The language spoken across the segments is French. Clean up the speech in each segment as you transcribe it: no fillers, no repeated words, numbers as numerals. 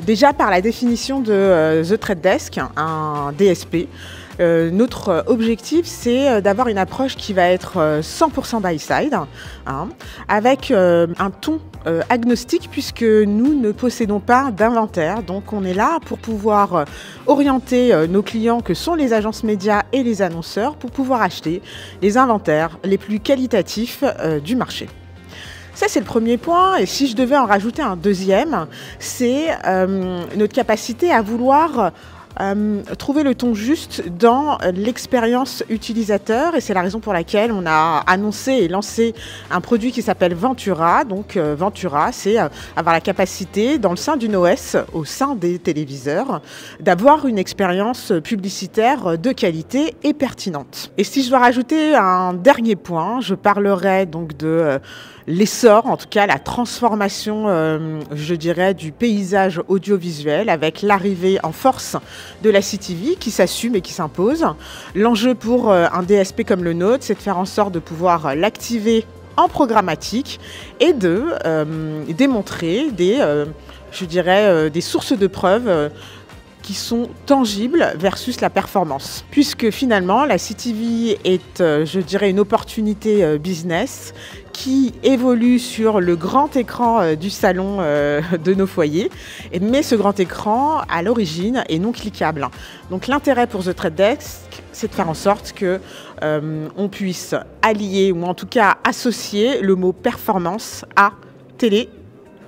Déjà par la définition de The Trade Desk, un DSP, notre objectif, c'est d'avoir une approche qui va être 100% buy-side, avec un ton agnostique, puisque nous ne possédons pas d'inventaire. Donc on est là pour pouvoir orienter nos clients, que sont les agences médias et les annonceurs, pour pouvoir acheter les inventaires les plus qualitatifs du marché. Ça, c'est le premier point. Et si je devais en rajouter un deuxième, c'est notre capacité à vouloir trouver le ton juste dans l'expérience utilisateur, et c'est la raison pour laquelle on a annoncé et lancé un produit qui s'appelle Ventura. Donc Ventura, c'est avoir la capacité dans le sein d'une OS, au sein des téléviseurs, d'avoir une expérience publicitaire de qualité et pertinente. Et si je dois rajouter un dernier point, je parlerai donc de l'essor, en tout cas la transformation, je dirais, du paysage audiovisuel avec l'arrivée en force de la CTV qui s'assume et qui s'impose. L'enjeu pour un DSP comme le nôtre, c'est de faire en sorte de pouvoir l'activer en programmatique et de démontrer des sources de preuves qui sont tangibles versus la performance. Puisque finalement, la CTV est, je dirais, une opportunité business qui évolue sur le grand écran du salon de nos foyers, mais ce grand écran, à l'origine, est non cliquable. Donc l'intérêt pour The Trade Desk, c'est de faire en sorte que on puisse allier, ou en tout cas associer le mot performance à télé,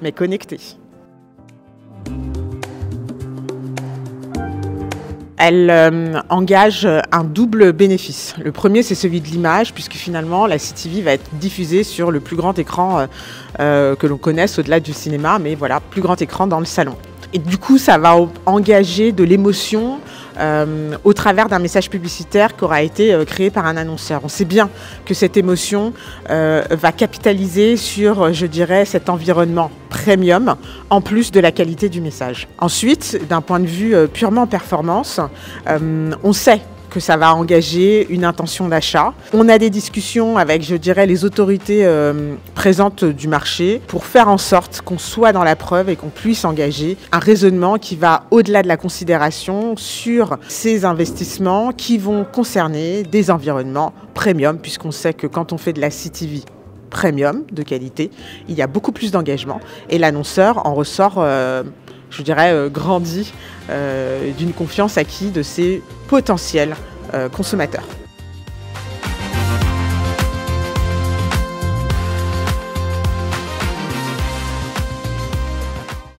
mais connecté. Elle engage un double bénéfice. Le premier, c'est celui de l'image, puisque finalement, la CTV va être diffusée sur le plus grand écran que l'on connaisse au-delà du cinéma, mais voilà, plus grand écran dans le salon. Et du coup, ça va engager de l'émotion au travers d'un message publicitaire qui aura été créé par un annonceur. On sait bien que cette émotion va capitaliser sur, je dirais, cet environnement premium, en plus de la qualité du message. Ensuite, d'un point de vue purement performance, on sait que ça va engager une intention d'achat. On a des discussions avec, je dirais, les autorités présentes du marché pour faire en sorte qu'on soit dans la preuve et qu'on puisse engager un raisonnement qui va au-delà de la considération sur ces investissements qui vont concerner des environnements premium, puisqu'on sait que quand on fait de la CTV premium de qualité, il y a beaucoup plus d'engagement et l'annonceur en ressort, je dirais, grandi d'une confiance acquise de ses potentiels consommateurs.